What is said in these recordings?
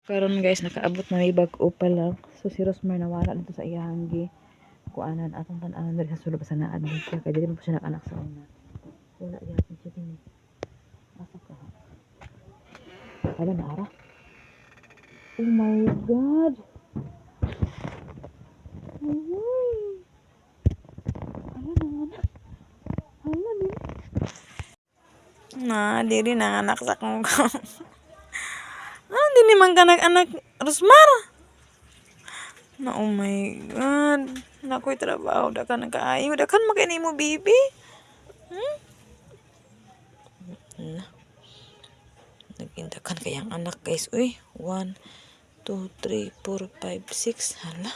Karon guys, nakaabot na may bag-o pa lang. So si Rosmar nawala dito sa iyahanggi. Kuanan atong tan-anan diri sa sulod sa naad siya kay dili mo siya nakanak sa una. Wala gyapon siya dinhi. Asa ka? Ala na ara. Oh my god. Ay. Ala na. Ala ni. Na, diri na anak sa kong. Ah, di ni man ka nag-anak Rosmar. Na oh my god. Nakoy trabaho da ka nagkaayo. Da kan magani mo baby. Hmm? Nagindakan kayang anak guys. Uy, 1, 2, 3, 4, 5, 6. Hala.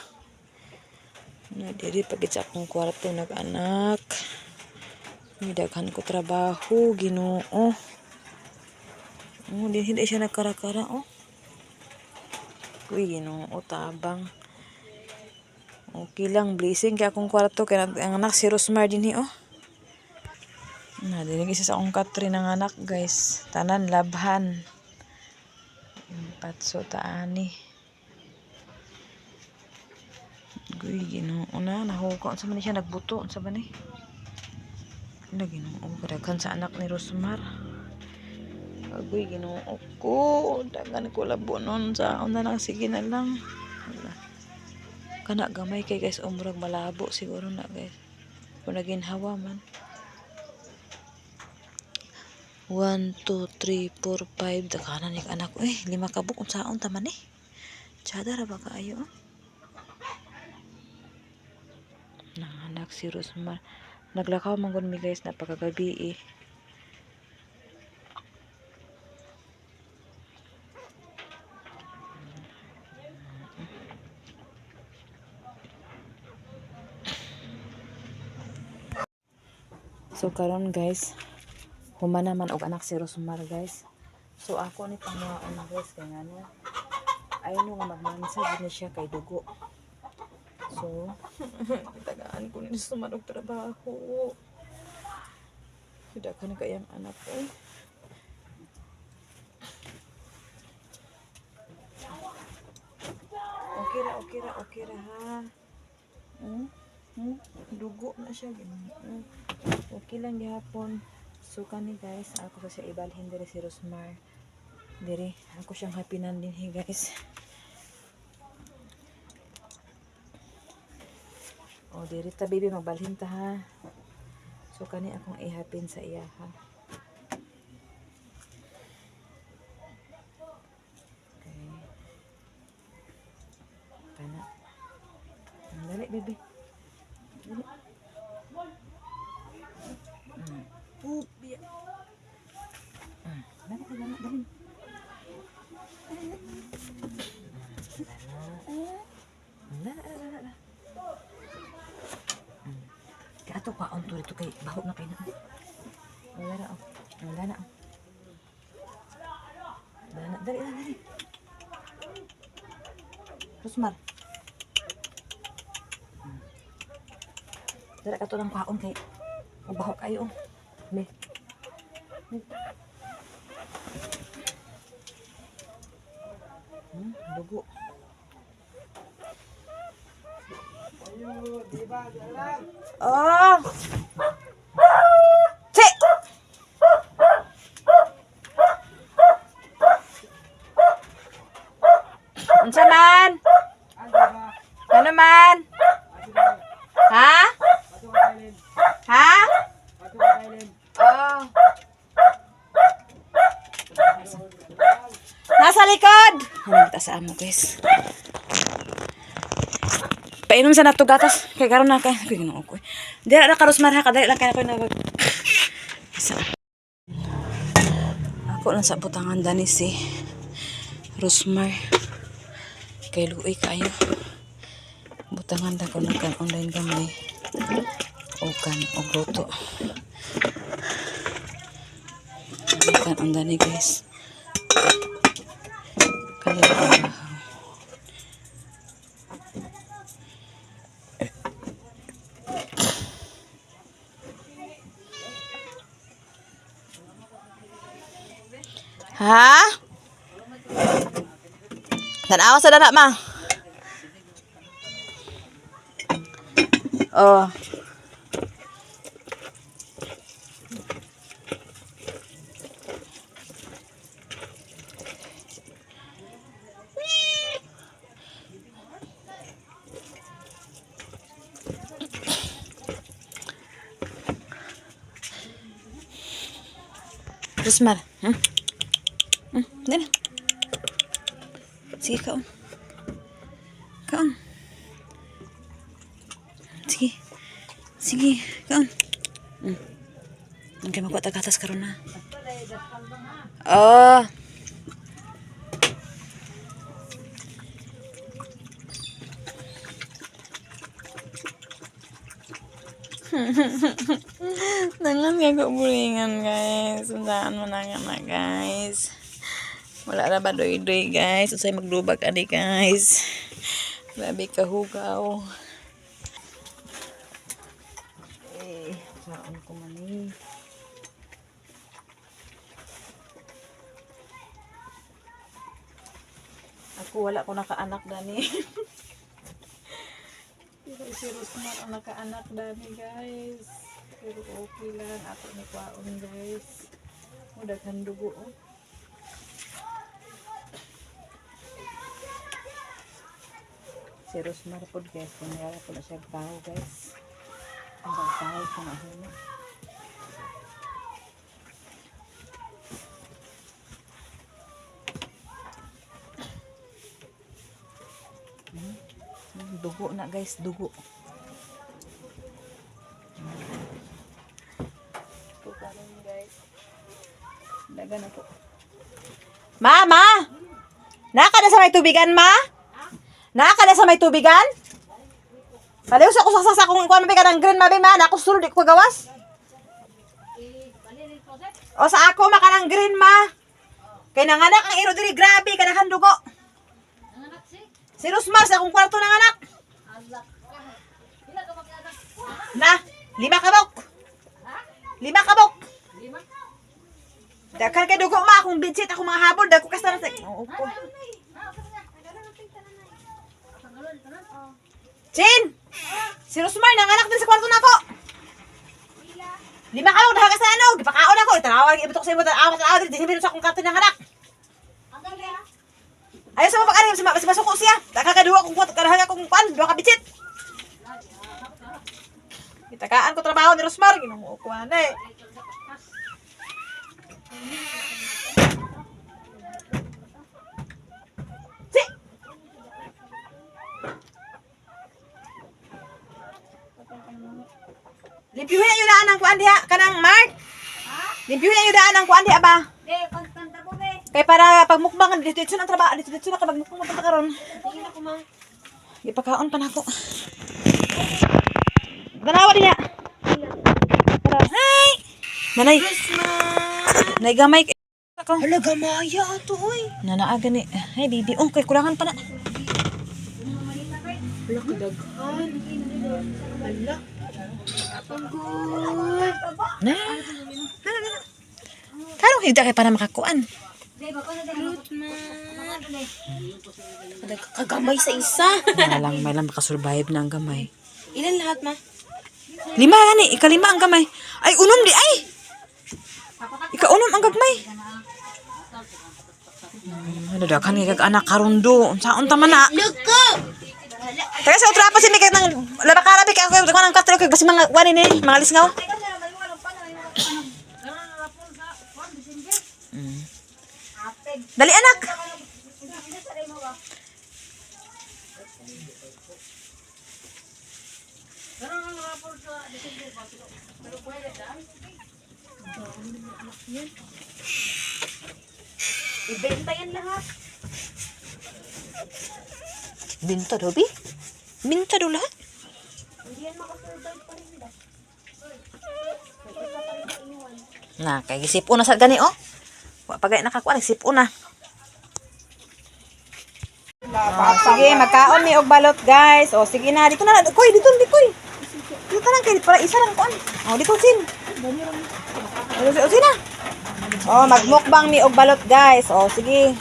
Na diri pagit sa akong kwarto nag-anak. Midaghan ko trabaho, Ginoo. Oh, hindi siya nagkara-kara, oh. Uy, Ginoo, tabang. Okay lang, blessing kaya akong kwarto kaya ang anak si Rosmar dinhi, oh. Nadinig isa sa akong Katrin ng anak, guys. Tanan labhan. Patso taani. Uy, Ginoo na nahuko sa man siya nagbuto sa ba ni? Na Ginoo kadaghan sa anak ni Rosmar. Agoy Ginoo ko, dagan ko labo nun sa una lang sige na lang. Hala. Kana gamay kay guys umurag malabo siguro na guys. Kung naginhawa man. 1, 2, 3, 4, 5 dakanan yung anak ko. 5 ka buk unsaon ta man eh. Tsada ra ba kaayo? Anak si Rosmar. Naglakaw man gud mi guys napakagabi eh. So karon guys, human naman og anak si Rosmar guys. So ako ni pangwaon guys kay ngano. Ay no nga magmansa gid siya kay dugo. So tagaan ko ni Rosmar og trabaho. Tidak kan kayang anak ko. Okay ra ha. Dugo na siya gini. Okay lang gihapon. So kani guys, ako sa siya ibalhin diri si Rosmar. Diri, ako siyang hapinan din guys. O diri ta baby magbalhin ta ha. So kani akong ihapin sa iya ha. Okay. Kana. Dali baby. Dali. Biya. Dali. Kaya ito pa on to dito kay bahog na kayo na. Wala na. Dali. Rosmar. Dali ka to ng kaon kay bahog kayo. Me. Dugo. Oh. Si. Unsa man? Ano man? Ha? Ha? Oh. Nasa likod. Ano kita sa amo guys? Painom sa nato gatas kay karon na kay Ginoo ko. Dira ra ka Rosmar ha kadali lang kay ako nag. Ako lang sa butangan dani si Rosmar. Kay luoy kayo. Butangan da ko nagkan online gamay. Okan og luto. Kan andani guys. Kaya ha? Tanawa sa dana, ma. Oh. Rosmar. Dali. Sige, kaon. Kaon. Sige. Sige, kaon. Okay, magkuha tagatas karon na. Oh. Nangan nga ko bulingan, guys. Sundaan mo na nga na, guys. Wala na ba doy-doy, guys? Usay magdubag ani, guys. Grabe kahugaw. Eh, saan ko man eh. Ako wala ko nakaanak dani. Pero si Rosmar ang nakaanak dani, guys. Pero okay lang. Ako ni kwaon, guys. Mudaghan dugo, oh. Si Rosmar po, guys. Kunyara po na siya tao, guys. Ang tao ko na huna. Dugo na, guys. Dugo. Ito karon, guys. Daga na po. Mama! Naka na sa may tubigan, ma? Naka na sa may tubigan? Paliw sa kusasa kung kuan mabigan ng green, mabi, ma. Naku sulod, di ko gawas. O sa ako, maka ng green, ma. Kay nanganak ang iro diri, grabe, kanahan dugo. Si Rosmar, sa akong kwarto ng anak. Na, 5 kabok. 5 kabok. Dakan kay dugo, ma. Akong bidsit, akong mga habol. Dako kasta na sa... Oo po. Chin! Si Rosmar, nanganak din sa kwarto na ako. 5 kabok, dahagas na ano. Gipakaon ako. Itanawag, ibutok sa imo. Tanawa, di sinibino sa akong kwarto ng anak. Ayaw sa mga pag-anim, si masuko siya. Nakakaduwa kong kwat, karahaga kong pan, duwa ka bitsit. Itakaan ko trabaho ni Rosmar, ginumukuha na eh. Si! Limpyuhin na yung daan ng kuan diha, kanang Mark. Limpyuhin na yung daan ng kuan diha ba? Kaya para pagmukbang, dito ang trabaho, dito na ka magmukbang mapunta karon. Tingin ako, ma. Ipakaon pa na ako. Danawa din niya. Hi! Nanay. Nanay gamay. Hala, gamaya ito, oy. Nanaaga ni. Hey, baby. Oh, kay kulangan pa na. Hala, kadaghan. Hala. Pagod. Na. Karong higda kay para makakuan. Kagamay sa isa. May lang makasurvive na ang gamay. Ilan lahat, ma? 5 gani, ika-5 ang gamay. Ay, unom di ay. Ika-unom ang gamay. Ano da kan kag anak karundo. Unsaon ta man na? Luko! Taga sa utra pa si Mika nang labakarabi kay ako nang katro kay basi mga wani ni, mga lisngaw. Dali anak. Ibenta yan lahat. Binta daw, bi? Binta daw lahat? Hindi yan makasurvive pa rin ba? Na, kay gisip una sa gani, oh. Wa pagay nakakuha, gisip una. Sige, magkaon mi og balot, guys. O, sige na. Dito na. Koy, dito, koy. Dito lang kay para isa lang kuan. O, dito sin. O, sin na. O, magmukbang mi og balot, guys. O, sige.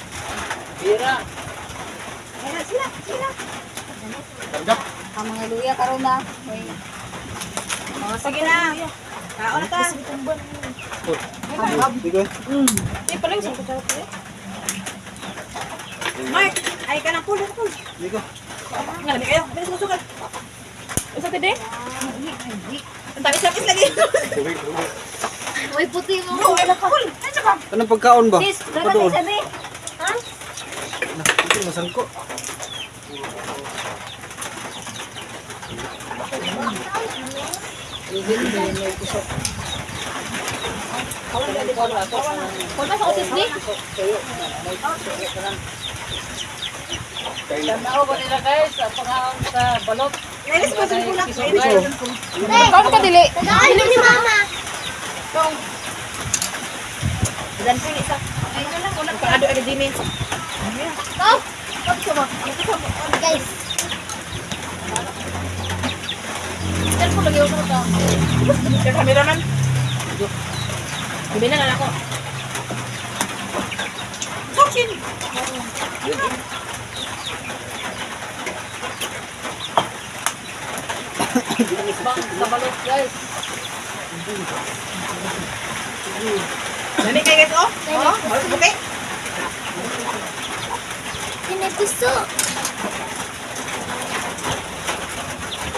Sila, sila. Tanggap. Ang mga luya karon na. Hoy. Oh, sige na. Kaon na ta. Sige. Di pala yung sa ko. Mark, ay ka na pulo. Sige. Ngalami kayo. Bilis mo sukat. Usa tede? Ang tabi-tapis lagi. Uy, puti mo. Uy, nakapul. Ano ba? Anong pagkaon ba? Sis, Apa dapat doon? isabi. Ha? Ito masangko. Kung nasa osis di? Tanaw ba nila guys? Pangahon sa balot. Nailis ko din pula. Kaon ka dili. Dali ni mama. Kung. Dan pili sa. Ay na lang wala pa ado aga dinin. Go. Guys. Telepon lagi ako ta. Sa kamera man. Gabi na lang ako. Tokin. Bang sa balot guys. Dali kay guys oh. Oh, harus buka. Ini puso.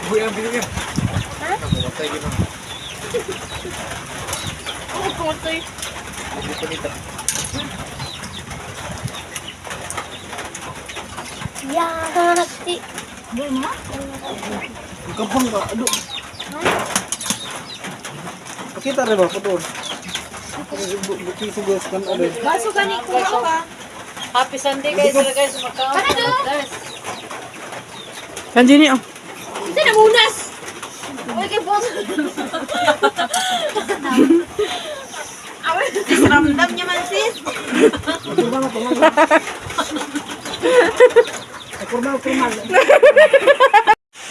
Buya ang binigyan. Matay yun ang. Oh, kumotoy. Hindi ko nito. Ya, nanti. Ang kampang ba? Ado. Pakita rin ba? Patuon. Buti sugas kan ada. Baso gani ko ka. Happy Sunday guys sila guys. Makaon sa balot guys. Kanji ni oh. Ito na munas. Uy, kay boss. Away, ramdam niya man sis.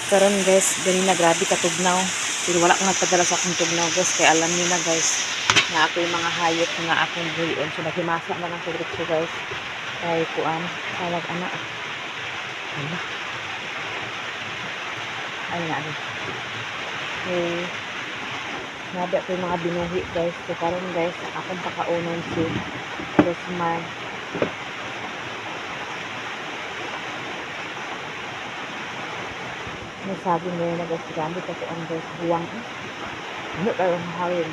Karon guys, ganina grabe ka tugnaw. Pero wala ko nagpadala sa akong tugnaw guys. Kaya alam niyo na guys, na ako yung mga hayop nga akong buhion. So naghimasa na ng sigrit ko guys. Kaya kuan, tawag anak. Ala. Ay na ano. Okay. Nabi ako yung mga binuhi guys. So karon guys, akong pakaunon si Rosmar. Nasabi nila na guys, gamit ako ang guys, buwang. Ano kayo ang mahawin?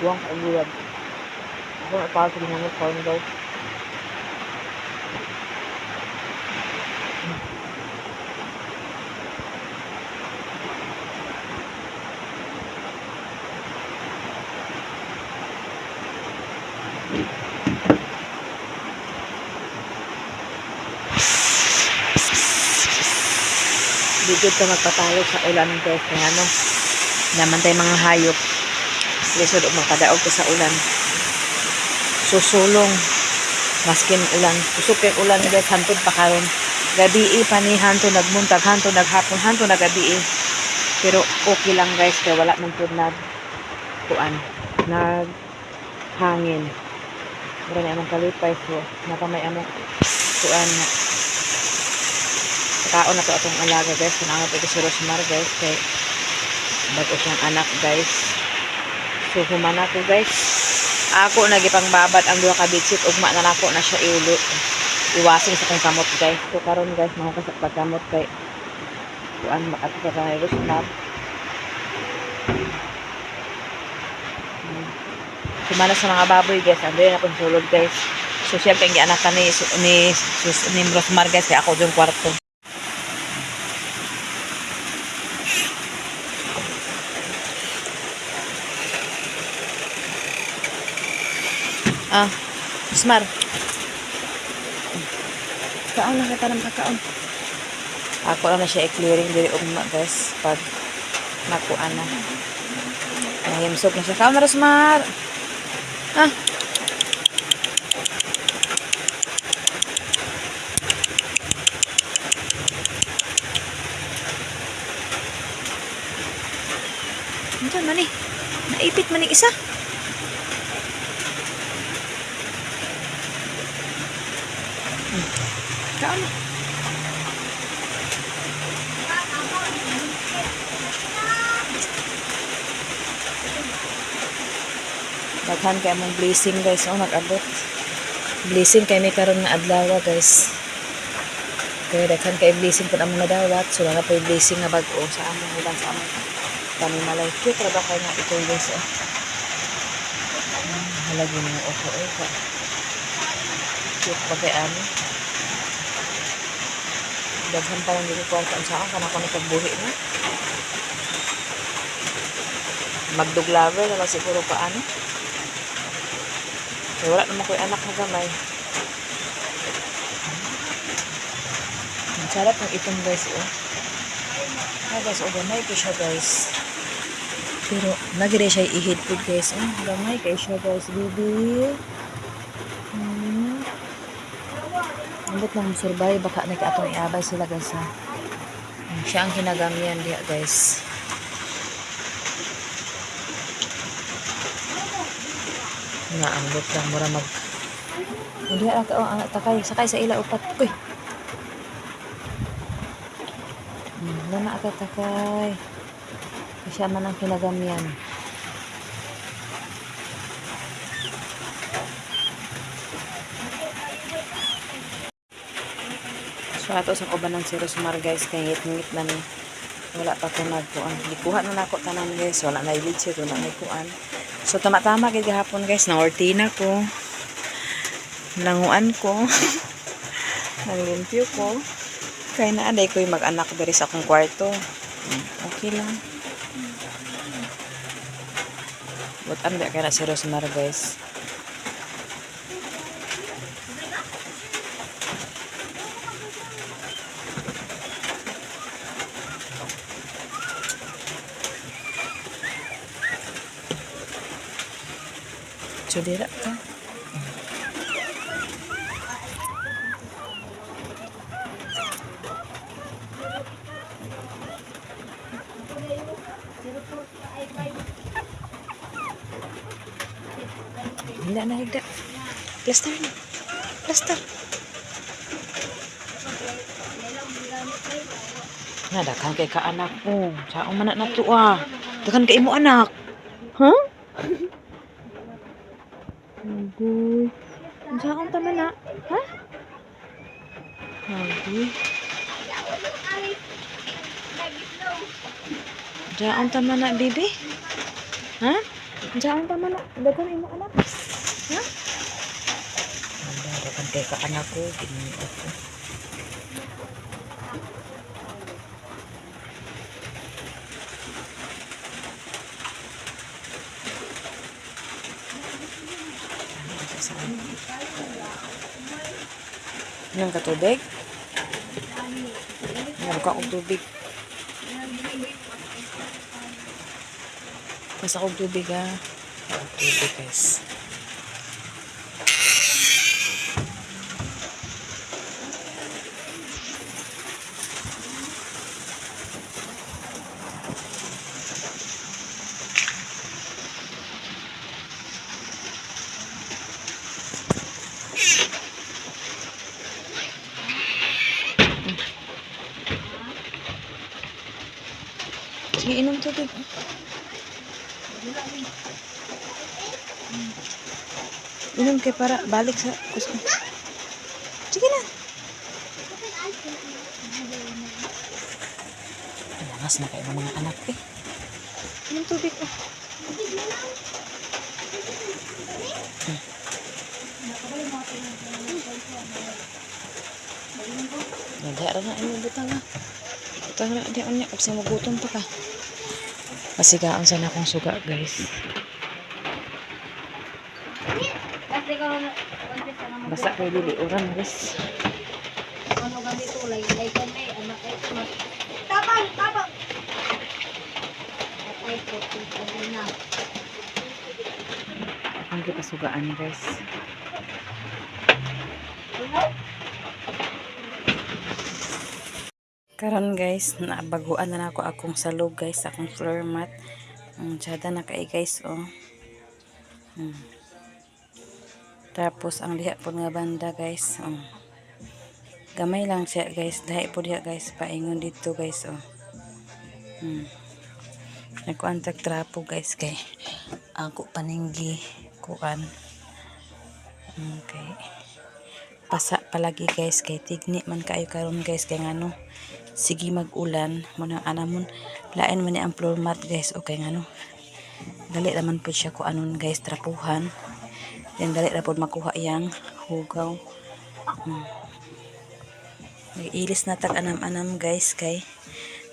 Buwang ka ang buwag. Ako na para sa ginamit ko guys. Bigod ka magpatalo sa ulan guys. Kaya ano, naman tayo mga hayop. Lisod o magpadaog ka sa ulan. Susulong. Maskin ulan. Kusok yung ulan guys. Hantod pa karon. Gabi pa ni hanto nagmuntag. Hanto naghapon. Hanto nagabi. Pero okay lang guys. Kaya wala man po kuan. Naghangin. Wala na among kalipay. So, nakamay among kuan na. Kaon na to atong alaga guys. Kunangat ito si Rosmar guys. Kay bago siyang anak guys. So humana ko guys. Ako nagipang babad ang duha ka bitsit. Ugma na nako na siya iulo. Iwasing sa kong kamot guys. So karon guys mahukas sa pagkamot kay kuan makato ka ni Rosmar. Humana sa mga baboy guys. Ando yun akong sulod guys. So siyempre ang anak ka ni Rosmar guys. Kaya ako yung kwarto. Ah, Smar. Kaon na kita ng kakaon. Ako lang na siya i-clearing diri ugma guys. Pag nakuan na. Nahimsok na siya. Kaon na Smar. Ah. Ano man eh. Naipit man isa. Kaon na. Daghan kay among blessing guys. Oh, nag-abot. Blessing kay may karon nga adlaw guys. Kaya daghan kay blessing pud among nadawat. So na po blessing nga bag-o sa among ulan sa among panimalay. Cute ra ba kay nga ito guys. Oh. Halagi mo ako eh. Cute pa kay ano. Daghan pa lang dito kwarta sa akin kana ko ni pagbuhi na. Magduglaver na lang siguro pa ano. Kaya wala naman ko yung anak na gamay. Ang sarap ng itong guys, oh. Ah, guys, oh, gamay ko siya, guys. Pero, lagi rin siya i-hit food, guys. Oh, gamay kayo siya, guys. Baby. Ambot lang survive. Baka nagkaatong iabay sila, guys, ha. Siya ang kinagamihan diya, guys. Naambot lang mura mag hindi ka takay sakay sa ila upat koy na ka takay siya man ang kinagamian so ato sa kubanan si Rosmar guys kay ngit na ni wala pa ko nagkuan gikuha na nako tanan guys wala na ilid siya wala na kuan. So, tama-tama gid gahapon guys, na-ortina ko. Nanguan ko. Naglimpyo ko. Kaya na aday ko yung mag-anak diri sa akong kwarto. Okay lang. But anda kaya na si Rosmar guys. Sudira ka. Hindi na higda. Plaster na. Plaster. Nadakan kay ka anak mo. Saong man na to ah. Dakan kay imo anak. Huh? Agoy. Saan tama na? Ha? Agoy. Saan tama na, baby? Ha? Saan tama na? Dagan imo anak? Ha? Dagan kay ka anak ko. Ginito ko. Ilang ka tubig? Ilang ka kong tubig? Basta kong tubig ha. Tubig guys. Sige, inom tubig. Inom kayo para balik sa gusto. Sige na. Lakas na kayo ng mga anak eh. Inom tubig ko. Nagdara na inom butang ha. Butang na di anya kasi magutom pa ka. Masigaan sana akong suga guys. Basta kayo dili uran guys. Ano ganito lay kami anak ito. Tabang. Ay ko na. Ang kipasugaan guys. Karon guys, nabaguan na ako akong salog guys, akong floor mat. Tsada na kay guys oh. Tapos ang diha po nga banda guys oh. Gamay lang siya guys, dahi po diha guys, paingon dito guys oh. Nagkuantag trapo guys kay ako paninggi kuan. Okay. Pasa palagi guys kay tigni man kayo karon guys kay ngano sige mag-ulan mo nang anamon lain man ni ang floor mat guys okay ngano dali naman po siya ko anon guys trapuhan then dali ra pod makuha yang hugaw. Ilis na tag anam-anam guys kay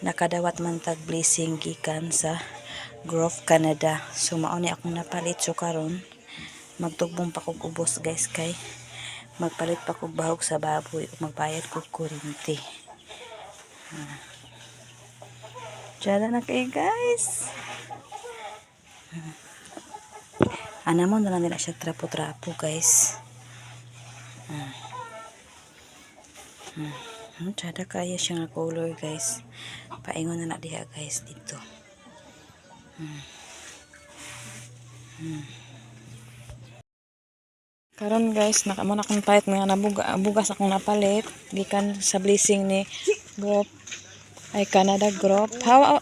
nakadawat man tag blessing gikan sa Grove, Canada. So mao ni akong napalit so karon magtugbong pa kog ubos guys kay magpalit pa kog bahog sa baboy ug magbayad kog kuryente. Diyan na kayo guys. Anamon na lang nila siya trapo-trapo guys. Diyan kaya siya nga color guys. Paingon na na diha guys dito. Karon guys, nakamo na akong palit nga bugas akong napalit gikan sa blessing ni Grove ay Canada Grove. How